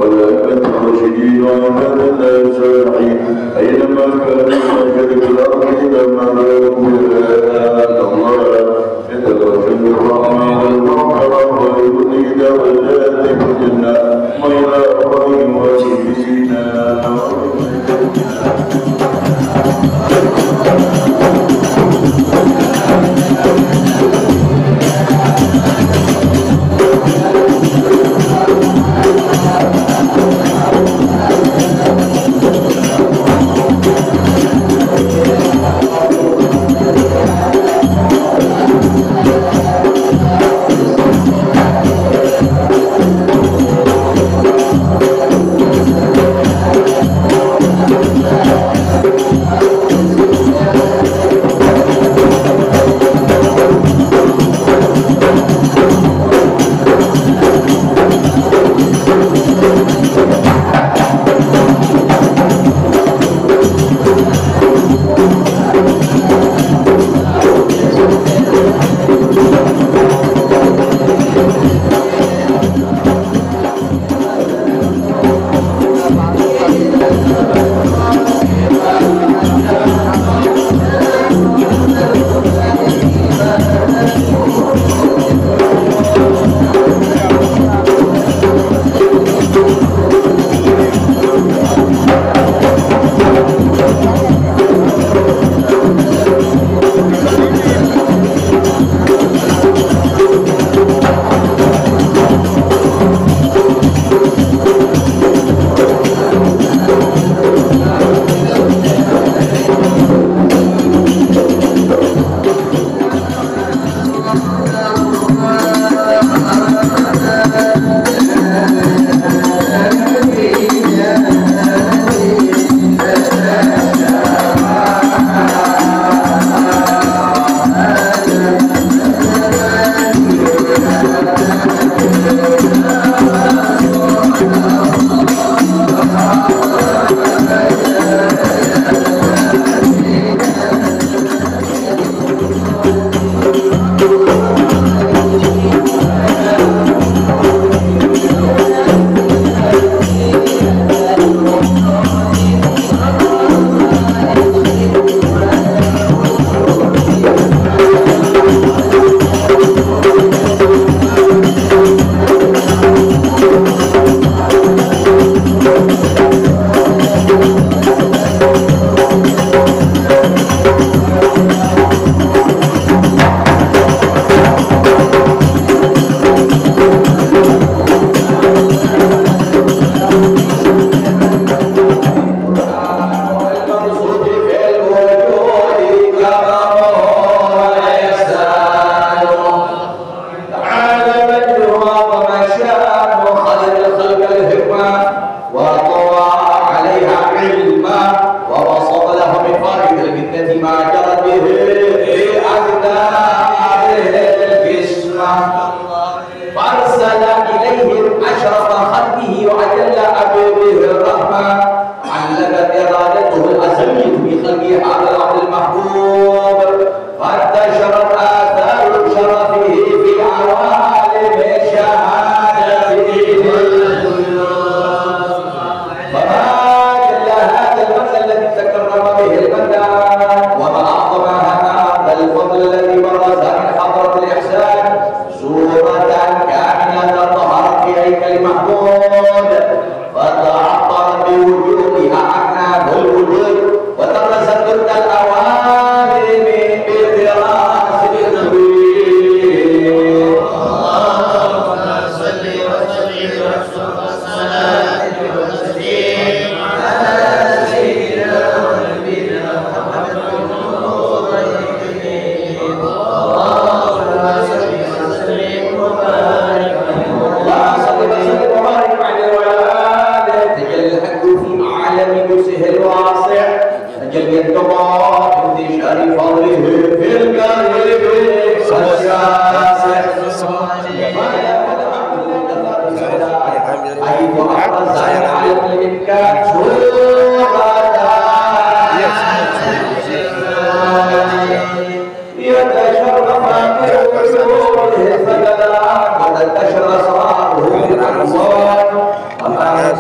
والأئمة الراشدين وعباد الله الصالحين أينما كانوا من مشارق الأرض إلى مغربها الله يتوجه الرحمن والمغفرة ويريد وجاءت الجنة وإلى أخرين وسيدنا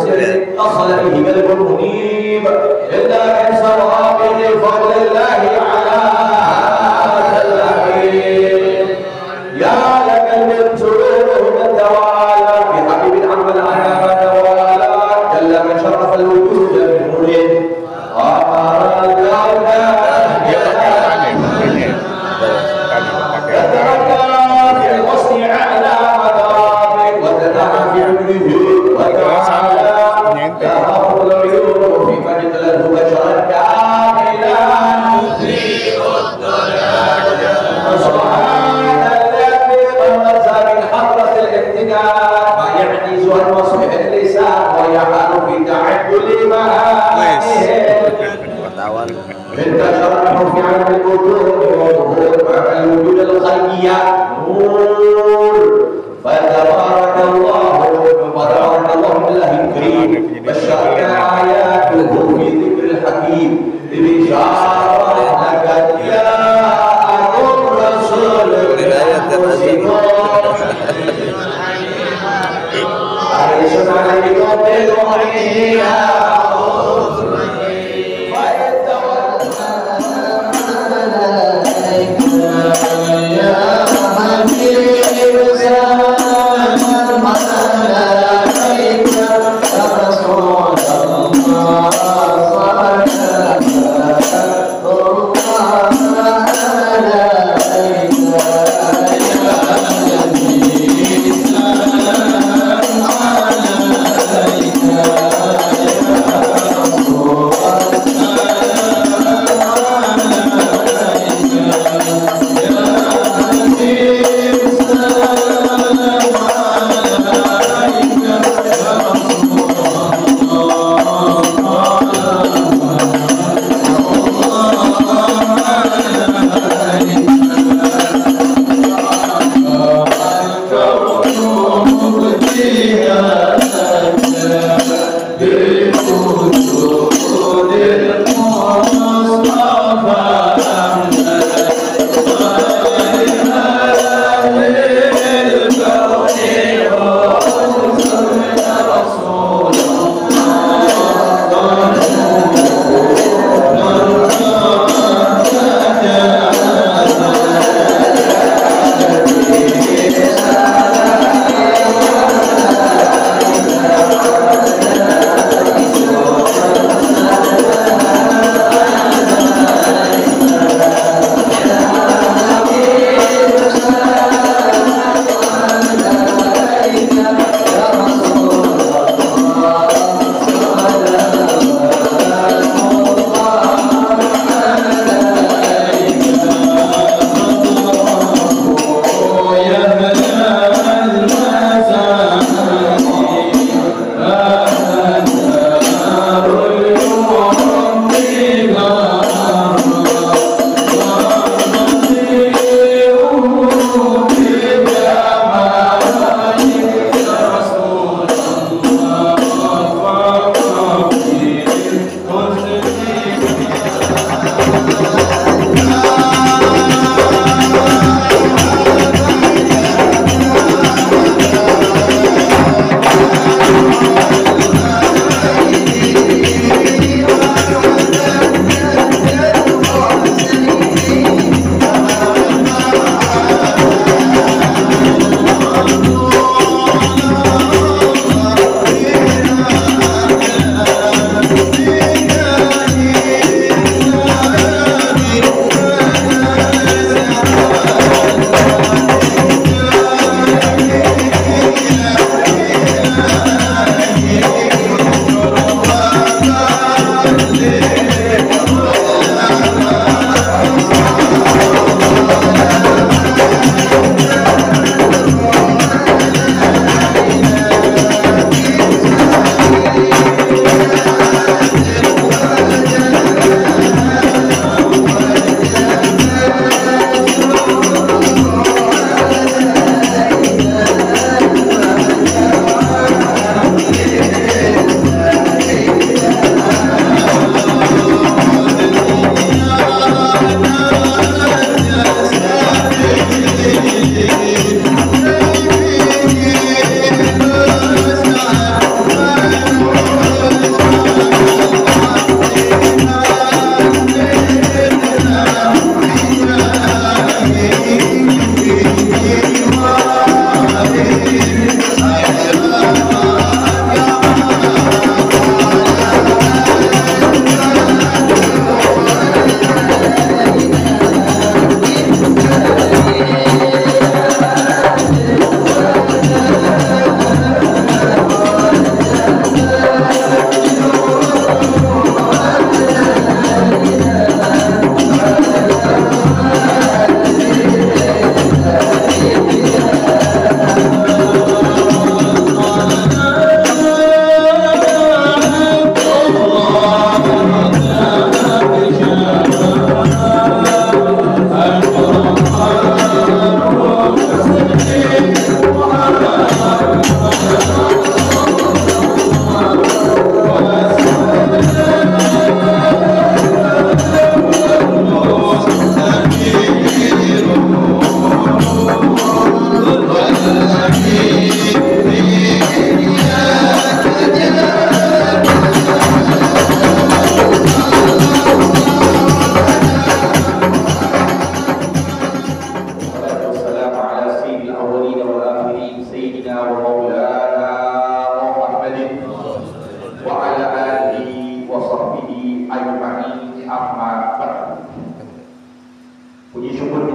سر أخلقه قلب منيب إلا من سوابق فضل الله على اللعين يا لك الملك من توالى بحبيب عم الأنام توالى جل من شرف الوجود من نوره وأمر الكون يتركنا في الحسن على مدارك وتنعم في عمره وتعالى يرحم العيون في مجد له بشرا كاملا يثير الضلال سبحان الذي غمز من حضرة الابتداء ما يعجز عن وصف اللسان ويحال في تعجل معانيه من تشرف في عالم الوجود وظهور مع الوجود الخلقية نور فتبارك الله بالله الكريم بشرنا آياته في ذكر الحكيم ببشارة لقد جاءكم رسول من أنفسكم حريص عليكم بالمؤمنين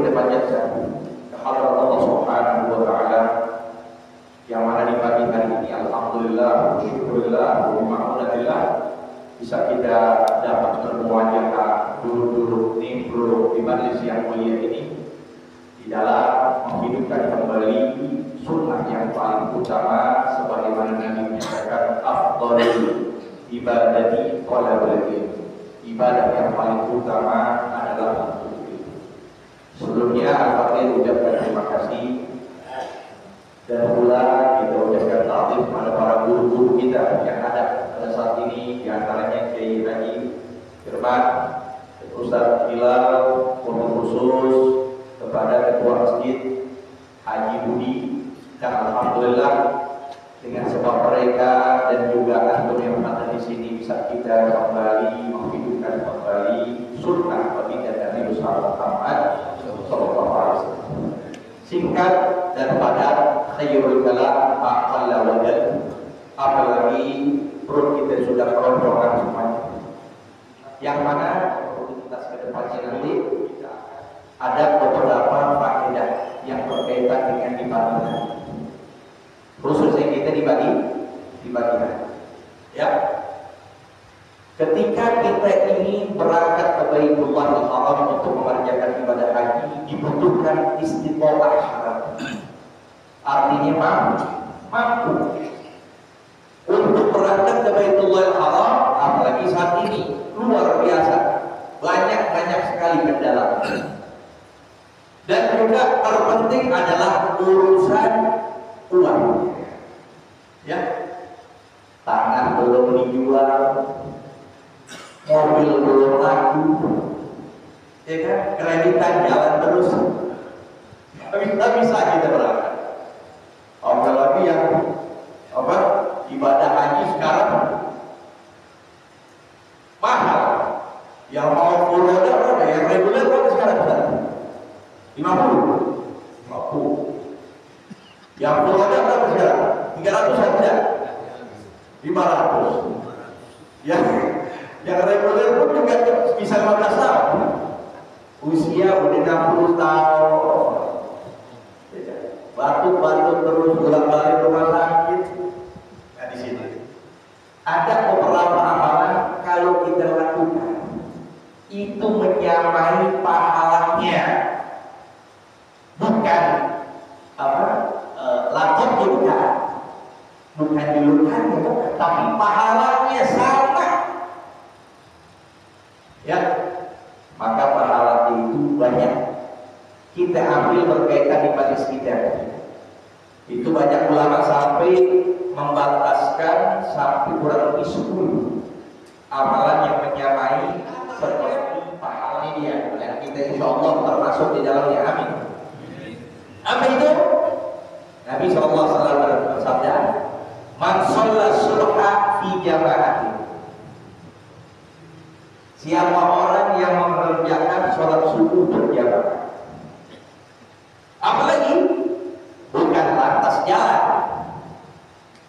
kita panjatkan kehadirat Allah Subhanahu wa taala yang mana di pagi hari ini alhamdulillah, syukurillah, wa ma'unatillah bisa kita dapat bermuajahah duduk-duduk nimbrung di majelis yang mulia ini di dalam menghidupkan kembali sunnah yang paling utama sebagaimana Nabi menyatakan afdhalul ibadati talabul ilm. Ibadah yang paling utama adalah menuntut ilmu. Sebelumnya Al-Fatihah ucapkan terima kasih dan pula kita ucapkan ta'zim kepada para guru-guru kita yang ada pada saat ini, di antaranya Kiai Haji Firman, Ustaz Hilal, khusus kepada Ketua Masjid Haji Budi, dan alhamdulillah dengan sebab mereka dan juga antum yang ada di sini bisa kita kembali menghidupkan kembali sunnah baginda Nabi Muhammad sallallahu alaihi wasallam. Singkat dan padat, khairul kalam aqalla wajad. Apalagi perut kita sudah keroncongan semuanya. Yang mana aktivitas ke depannya nanti ada beberapa faedah yang berkaitan dengan ibadah. Khususnya kita dibagi ya. Ketika kita ini berangkat ke Baitullahil Haram untuk mengerjakan ibadah haji, dibutuhkan istiqomah. Artinya mampu untuk berangkat ke Baitullahil Haram, apalagi saat ini luar biasa banyak sekali kendala. Dan juga terpenting adalah urusan uang. Ya, tanah belum dijual, mobil belum laku, ya kan? Kreditan jalan terus, bisa kita berangkat. Apalagi yang ibadah haji sekarang mahal. Yang mau furoda berapa? Yang reguler berapa sekarang? 50. Yang furoda berapa sekarang? 300 saja. 500. Yang reguler pun juga bisa 15 tahun. Usia udah 60 tahun. Batuk-batuk terus bolak-balik rumah sakit. Nah, di sini ada beberapa amalan kalau kita lakukan itu menyamai pahalanya, bukan lakon juga, bukan julukan, tapi pahalanya sama. Ya, maka pahala itu banyak. Kita ambil berkaitan di majelis kita. Itu banyak ulama sampai membataskan sampai kurang lebih 10 amalan yang menyamai seperti pahala dia. Dan kita insya Allah termasuk di dalamnya. Amin. Apa itu? Nabi SAW bersabda, "Man shalla subha fi jama'ati." Siapa orang yang mengerjakan sholat subuh berjamaah. Apalagi bukan lantas jalan,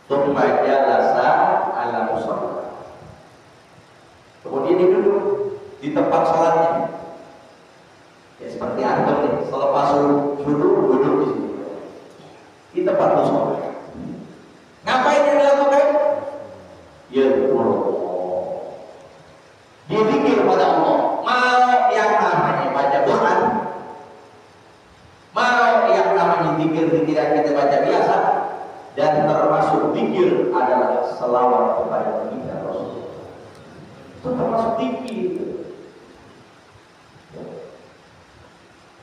tsumma jalasa ala musalla. Kemudian dia duduk di tempat sholatnya. Ya seperti antum nih, selepas subuh duduk di sini di tempat sholat. Ngapain yang dilakukan? Ya Allah. Dia zikir pada Allah. Mau yang namanya baca Quran, mau yang namanya zikir-zikir yang kita baca biasa, dan termasuk zikir adalah selawat kepada baginda Rasul. Itu termasuk zikir.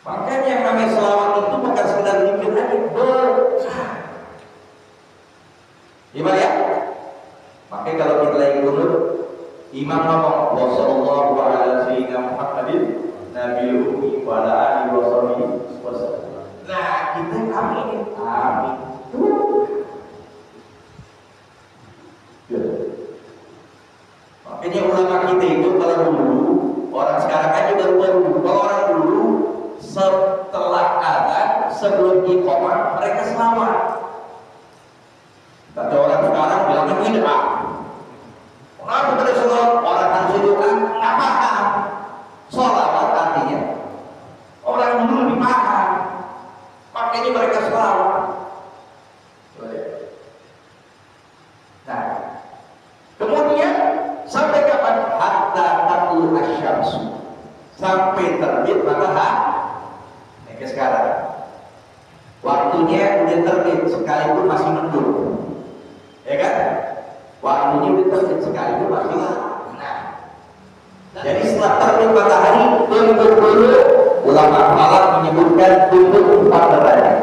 Makanya yang namanya selawat itu bukan sekedar zikir aja, besar. Gimana ya? Makanya kalau kita lagi duduk, Imam ngomong wassallallahu ala sayyidina Muhammadin nabiyil ummi wa ala alihi wasallam. Nah, kita amin. Makanya ulama kita itu kalau dulu, orang sekarang aja baru-baru. Kalau orang dulu setelah azan, sebelum iqamah mereka selawat. Kata orang sekarang bilangnya bid'ah. Kenapa pada sholat orang harus doa? Nggak paham. Sholawat artinya orang dulu lebih terbit matahari. Kayak sekarang, waktunya udah terbit sekalipun masih mendung, ya kan? Waktunya udah terbit sekalipun masih mendung. Nah, jadi setelah terbit matahari, tunduk dulu. Ulama falak menyebutkan tunduk 4 derajat.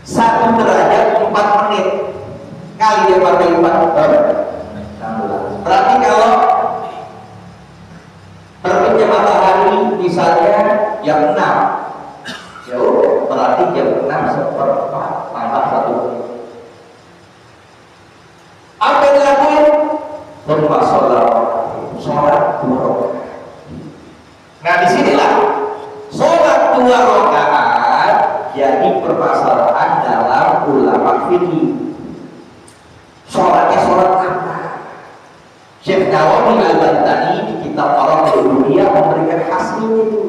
1 derajat 4 menit kali dia pakai 4 16. Berarti kalau terbitnya matahari misalnya jam 6, ya udah berarti jam 6/4 tambah 1 menit. Apa yang dilakuin? Sholat 2 rakaat. Nah disinilah sholat 2 rakaat jadi permasalahan dalam ulama fikih. Sholatnya sholat apa? Syekh Nawawi Al-Bantani di kitab Al-Qawaidul Dunia memberikan hasil itu.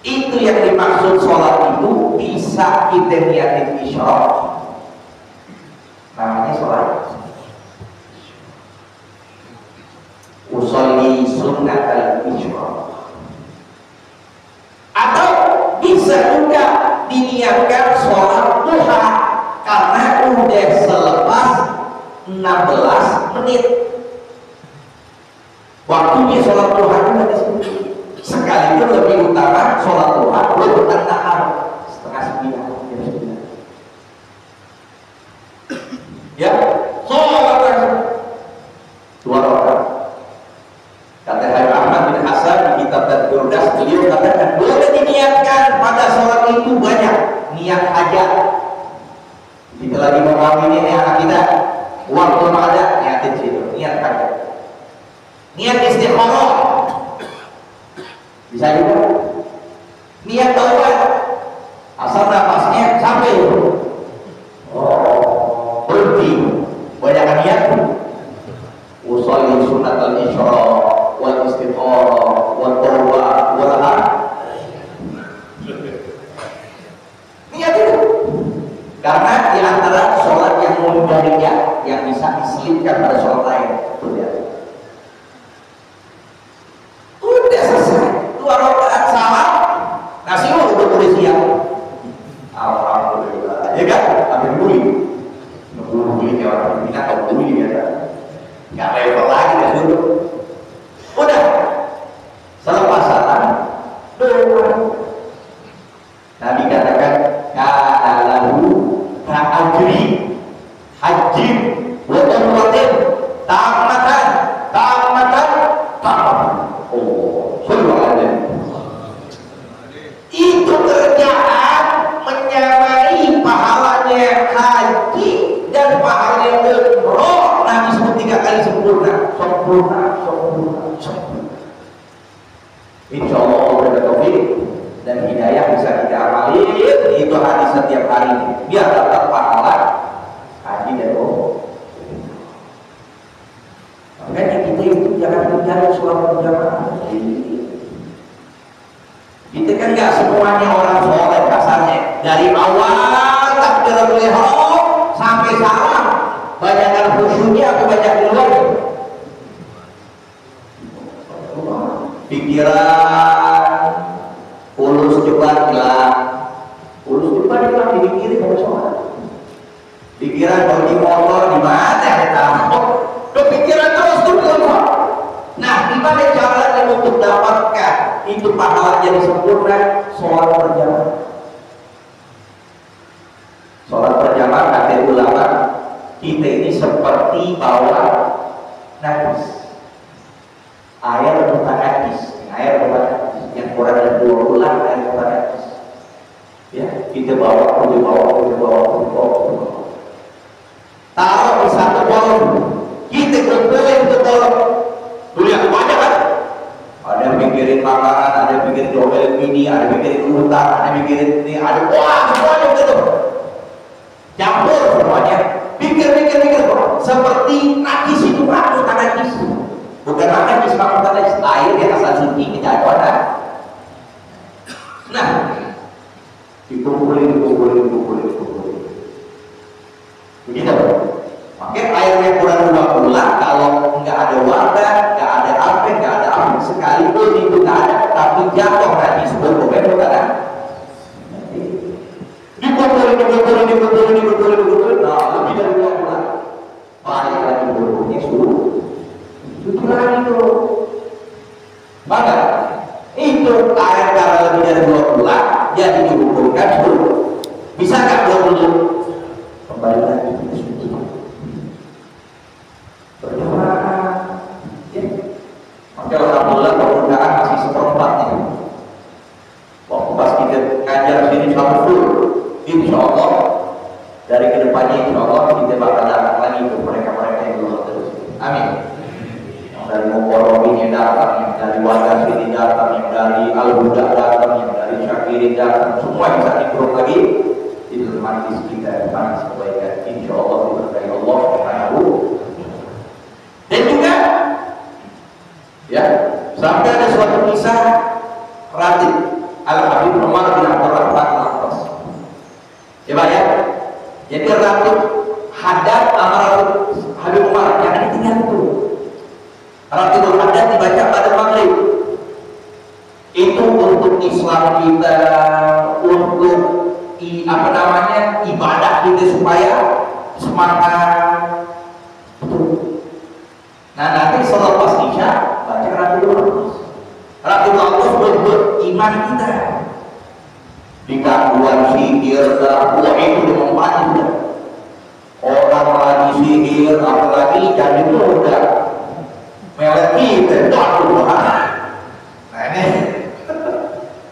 Itu yang dimaksud sholat itu bisa kita niatin isyraq. Namanya sholat usolli sunnat al-isyraq. Atau bisa juga diniatkan sholat duha karena udah selepas 16 menit waktunya sholat duha itu disebut. Sekalipun lebih utama sholat duha lebih nahar setengah 9 jam 9. Ya, sholat 2 rakaat. Kata Habib Ahmad bin Hasan di kitab Tadbirdas, beliau katakan boleh diniatkan pada sholat itu banyak niat hajat. Kita lagi mengawini anak kita, waktu ada niatin situ, niat hajat, niat istikharah, bisa juga niat taubat, asal nafasnya sampai berhenti, banyak niat usolli sunat al-isyraq wal istikharah wal tawbah wal har. Niat itu karena di antara sholat yang mundarijah yang bisa diselipkan pada sholat lain. Udah selesai 2 rakaat salam, nasi udah boleh siap. Alhamdulillah, ya kan? Ambil buli kayak orang Filipina atau buli biasa. Nggak level lagi kan dulu. Udah selepas salam doa. Nabi katakan kana lahu ka'ajri hajjin wa umratin tamatan. Oh, subhanallah. Itu kerjaan menyamai pahalanya haji dan pahalanya umroh. Nabi sebut 3 kali sempurna. Insya Allah ada taufik dan hidayah bisa kita amalin itu hadis setiap hari biar dapat pahala haji dan umroh. Makanya kita itu jangan mencari sholat berjamaah. Kita kan nggak semuanya orang sholat kasarnya dari awal takbiratul ihram sampai salam banyakkan khusyuknya atau banyak di luar. Pikiran ulus cepat hilang dipikirin pada sholat. Pikiran kalau di motor di mana ada tamu, kepikiran terus tuh keluar. Nah, gimana caranya untuk dapatkan itu pahala jadi sempurna? Sholat berjamaah. Sholat berjamaah kata ulama kita ini seperti bawa najis. Air bukan najis, yang kurang dari 2 bulan air bukan najis. Ya, kita bawa. Taruh di satu bolong, kita kumpulin ke bolong. Dulu yang banyak kan? Ada yang mikirin makanan, ada yang mikirin dobel mini, ada yang mikirin utang, ada yang mikirin ini, ada semuanya gitu. Campur semuanya, pikir. Seperti najis itu bukan najis. Bukan najis, bukan najis. Air di atas suci kita ada. Nah, dikumpulin. Begitu. Makanya airnya kurang 2 bulan, kalau nggak ada wadah, nggak ada api, sekalipun itu nggak Cuci lagi tuh. Maka itu air kalau lebih dari 2 bulan jadi dihukumkan dulu. Bisa nggak 2 bulan? Kembali lagi ke suci. Berdoa. Ya. Maka alhamdulillah permukaan masih seperempatnya. Waktu pas kita ngajar sini satu full, insya Allah dari kedepannya insya Allah kita bakal datang lagi untuk mereka-mereka yang belum terus. Amin. Yang dari Mokorobinya datang, yang dari Wadah sini datang, yang dari Al-Huda datang, yang dari Syakirin datang, semua bisa dikurung lagi. Itu majlis kita majlis kebaikan. Insya Allah diberkahi Allah Subhanahu. Dan juga ya sampai ada suatu kisah Ratib Al-Habib Umar bin Abdul Rahman Al-Abbas. Coba ya. Jadi Ratib Haddad sama Ratib Habib Umar yang ditinggal itu. Ratib Haddad dibaca pada maghrib. Itu untuk Islam kita, untuk ibadah kita supaya semangat. Nah nanti selepas Isya baca Ratib Al-Abbas. Ratib Al-Abbas buat iman kita. Di gangguan sihir, dakwah itu dimanfaatkan. Orang lagi sihir, apalagi jadi muda, melek kita, jatuh. Nah ini,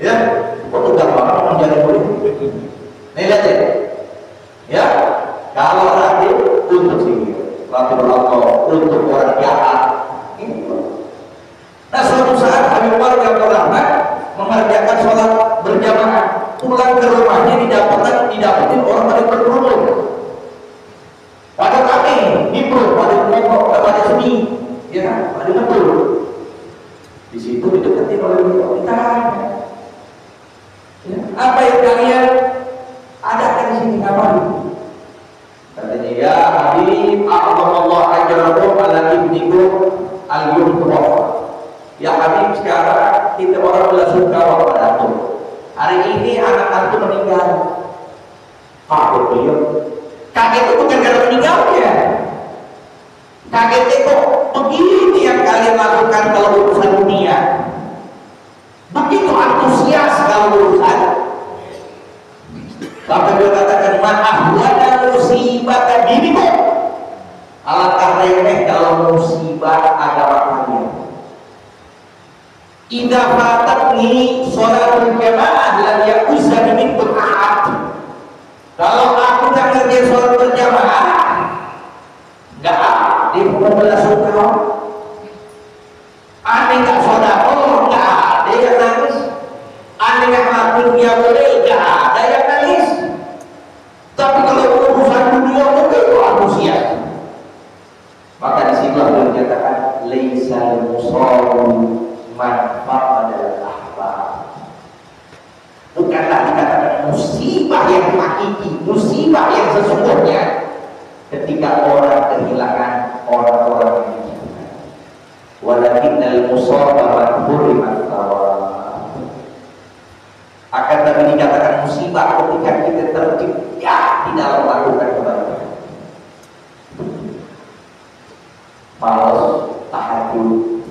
ya, kok udah banget menjadi muda. Nih lihat ya, ya, kalau Ratib untuk sihir, Ratib Allah untuk orang jahat, ini. Nah suatu saat Habib Umar bin Abdul Rahman mengerjakan sholat berjamaah, pulang ke rumahnya didapatin orang pada berkerumun, pada kami, hibur, pada ngomong, pada seni, ya, pada betul. Di situ dideketin oleh beliau, ditanya, ya, apa yang kalian adakan di sini ngapain? Katanya, ya Habib, Allah ajarakum ala ibnikum al-yumtuwafah. Ya Habib, sekarang kita orang belasungkawa pada antum. Hari ini anak antum meninggal. Kaget beliau. Kaget itu bukan karena meninggalnya. Kaget itu begini yang kalian lakukan kalau urusan dunia. Begitu antusias kalau urusan. Sampai dia katakan ma'ahwana musibah dirimu. Alangkah remeh kalau musibah agama kalian. Idza fatatni sholatul jamaah lam yakuzza minkum ahad. Kalau aku nggak ngerjain sholat berjamaah, nggak ada hukum belasungkawa. Aneh nggak sedekah, nggak ada yang nangis. Aneh nggak ngelakuin qiyamul, nggak ada yang nangis. Tapi kalau urusan dunia mungkin itu antusias. Maka disitulah beliau menyatakan laisal musawu manfaat adalah ahbab. Bukanlah dikatakan musibah yang hakiki, musibah yang sesungguhnya ketika orang kehilangan orang-orang yang dicintai. Walakinnal musabah man hurimat thawab. Akan tapi dikatakan musibah ketika kita terjebak di dalam melakukan kebaikan. Malas tahajud,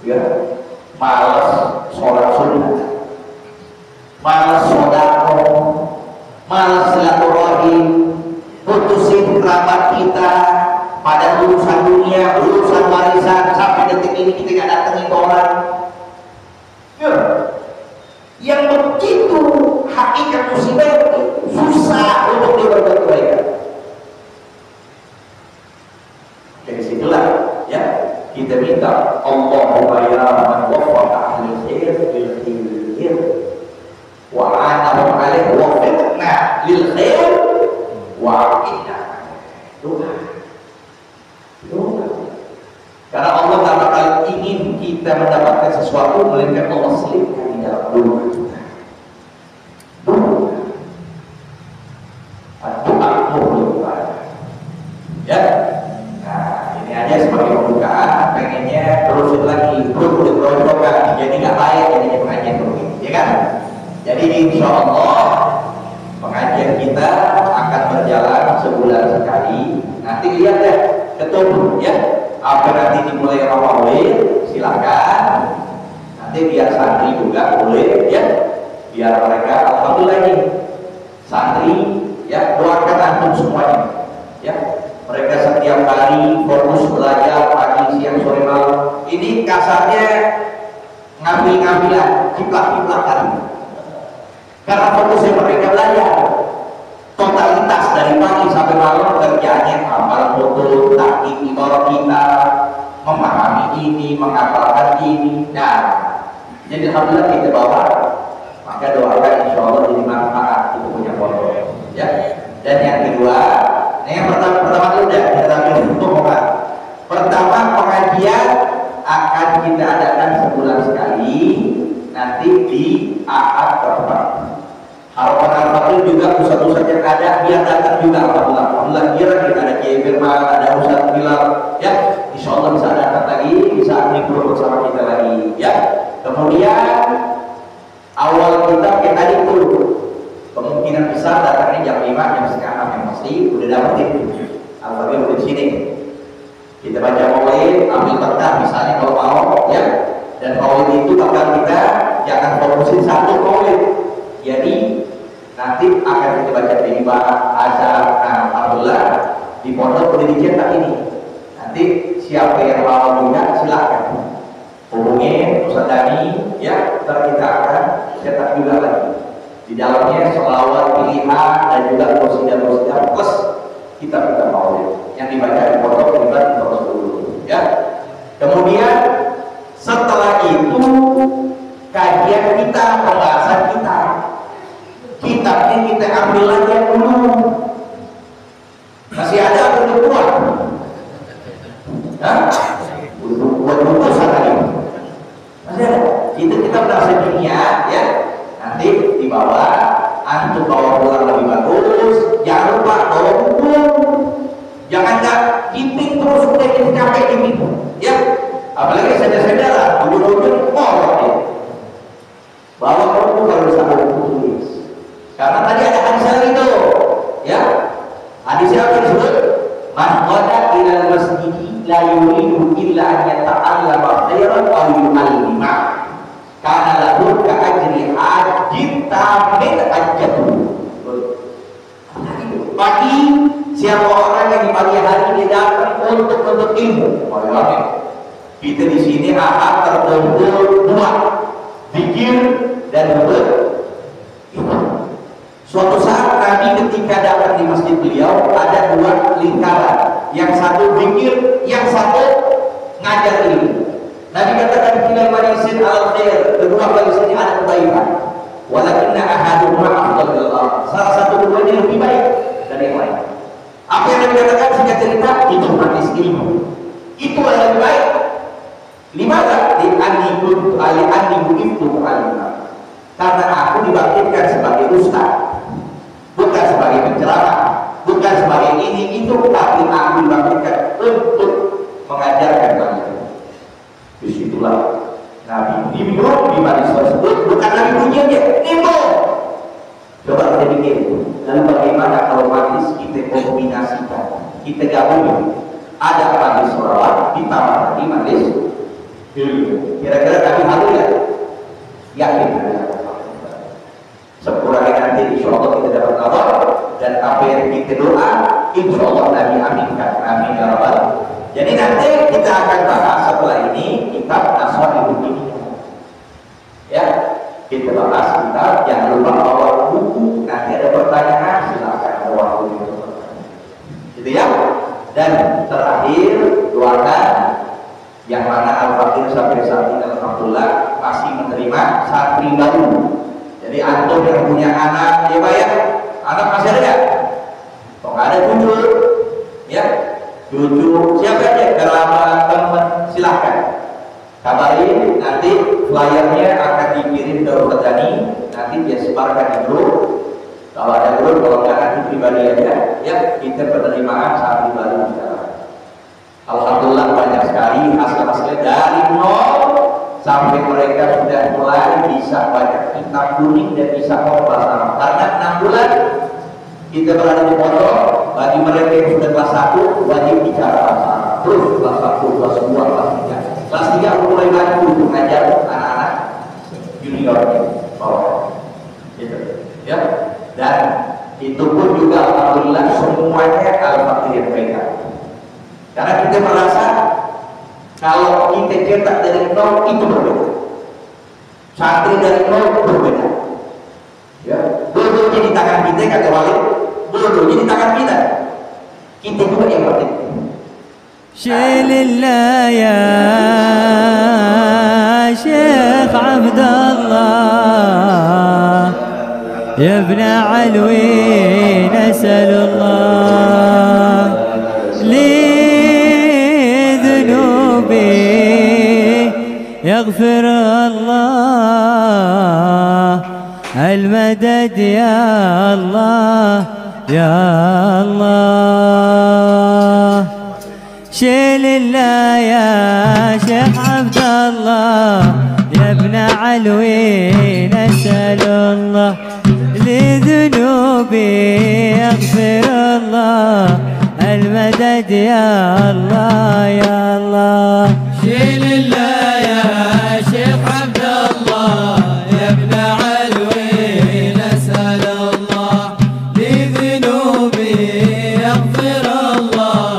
ya, malas sholat sunnah, malas sedekah, malas silaturahim, putusin kerabat kita pada urusan dunia, urusan warisan, sampai detik ini kita nggak datengin orang. Ya, yang begitu hakikat musibah itu susah untuk diberbuat kebaikan. Dari situlah ya kita minta Allahumma ya man waffaqa ahli khair bil khair wa anahum alaihi waffiqna lil khair wa aqina. Doa. Karena Allah tak bakal ingin kita mendapatkan sesuatu melainkan Allah selipkan di dalam doa kita. Doa. Ya. Ini aja sebagai pembukaan, pengennya terusin lagi, udah jadi nggak baik jadinya pengajian begini, ya kan? Jadi insya Allah pengajian kita akan berjalan sebulan sekali. Nanti lihat deh ketum, ya. Apa nanti dimulai Maulid, silakan. Nanti biar santri juga boleh, ya. Biar mereka, alhamdulillah ini santri, ya, doakan antum semuanya, ya. Mereka setiap hari fokus belajar pagi, siang, sore, malam. Ini kasarnya ngambil-ngambilan, ciplak-ciplakan. Karena fokusnya mereka belajar. Totalitas dari pagi sampai malam kerjanya hafal foto, taktik ibarat kita, memahami ini, menghafalkan ini. Nah, jadi alhamdulillah kita bawa. Maka doakan insya Allah jadi manfaat itu punya foto, ya. Dan yang kedua, yang pertama itu udah kita untuk pertama pengajian akan kita adakan sebulan sekali nanti di Ahad depan. Harapan Al-Fakir juga pusat-pusat yang ada biar datang juga alhamdulillah kira kita ada Kiai Firman, ada Ustaz Bilal, ya insya Allah bisa datang lagi, bisa nikmati bersama kita lagi, ya. Kemudian awal kita kayak tadi itu kemungkinan besar datangnya jam 5, jam setengah 6 yang pasti udah dapetin Al-Fakir udah di sini. Kita baca maulid, ambil peta misalnya kalau mau, ya. Dan maulid itu bakal kita jangan fokusin satu maulid. Jadi nanti akan kita baca tiba azan. Nah, alhamdulillah di pondok udah dicetak ini. Nanti siapa yang mau juga silakan hubungi Ustaz Dani, ya. Ntar kita akan cetak juga lagi. Di dalamnya sholawat pilihan dan juga qasidah-qasidah plus kita maulid yang dibaca di pondok di pondok dulu, ya. Kemudian setelah itu kajian kita, pembahasan kita, kitabnya kita ambil lagi dulu. Masih ada udah kuat, buat bungkusan lagi. Masih ada. Kita merasa dunia, ya. Nanti dibawa, antum bawa pulang lebih bagus. Jangan lupa bawa buku. Jangan nggak keeping terus udah kita capek keeping, ya. Apalagi saudara-saudara, ujung-ujung orang ya. Bawa buku kalau bisa bawa buku tulis. Karena tadi ada hadis lagi itu, ya. Hadisnya apa disebut? Man qada ilal masjidi la yuridu illa an yata'allama khairan aw yu'allima. Kana lahu ka ajri hajjin tamin ajjatu. Pagi siapa orang yang di pagi hari dia datang untuk menuntut ilmu, kita di sini akan terkumpul dua, zikir dan nuntut ilmu. Suatu saat Nabi ketika datang di masjid beliau ada dua lingkaran, yang satu zikir, yang satu ngajar ilmu. Nabi katakan kilal majlisin al khair, kedua majlis ini ada kebaikan. Walakinna ahaduhuma afdal minal akhar. Salah satu keduanya lebih baik dari yang lain. Apa yang Nabi katakan singkat cerita itu majlis ilmu. Itu yang lebih baik. Limana di anibun ali anibun itu alimah. Karena aku dibangkitkan sebagai ustaz, bukan sebagai penceramah, bukan sebagai ini itu, tapi aku dibangkitkan untuk mengajarkan kalian. Disitulah Nabi nimbrung di majlis tersebut, bukan Nabi bunyinya nimbrung. Coba kita bikin. Lalu bagaimana kalau majlis kita kombinasikan, kita gabungin, ada majlis sholawat ditambah lagi majlis ilmu. Kira-kira Nabi halu ya? Yakin? Sepuranya nanti insya Allah kita dapat kabar, dan apa yang kita doa insya Allah Nabi aminkan. Amin ya rabbal. Jadi nanti kita akan bahas setelah ini kitab Nashihul Dunia, ya. Kita bahas kitab, jangan lupa bawa buku. Nanti ada pertanyaan silakan bawa buku, gitu ya. Dan terakhir doakan yang mana Al-Fakir sampai saat ini alhamdulillah masih menerima santri baru. Jadi antum yang punya anak, ya Pak ya, anak masih ada nggak? Kok nggak ada cucu, ya? Cucu siapa aja, kerabat, teman, silahkan kabarin. Nanti flyernya akan dikirim ke Ustaz Dani, nanti dia sebarkan di grup. Kalau ada grup, kalau nggak nanti pribadi aja, ya. Kita penerimaan santri baru sekarang. Alhamdulillah banyak sekali hasil-hasilnya dari nol sampai mereka sudah mulai bisa baca kitab kuning dan bisa ngomong bahasa Arab. Karena 6 bulan kita berada di pondok, bagi mereka yang sudah kelas 1 wajib bicara bahasa Arab. Terus kelas 1, kelas 2, kelas 3. Kelas 3 aku mulai bantu untuk ngajar anak-anak junior gitu ya. Dan itu pun juga alhamdulillah semuanya al-fakir mereka. Karena kita merasa kalau kita cetak dari nol itu berbeda, santri dari nol berbeda ya. Dulu di tangan kita kata Walid, dulu di tangan kita juga yang penting. شيلله يا شيخ عبد الله يا ابن علوي نسأل الله لذنوبي يغفر الله المدد يا الله يا الله. شيل الله يا شيخ عبد الله يا ابن علوي نسأل الله لذنوبي يغفر الله المدد يا الله يا الله. شيل الله يا شيخ عبد الله يا ابن علوي نسأل الله لذنوبي يغفر الله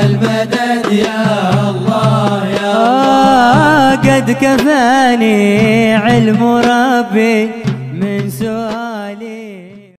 المدد يا الله يا الله. قد كفاني علم ربي من سؤال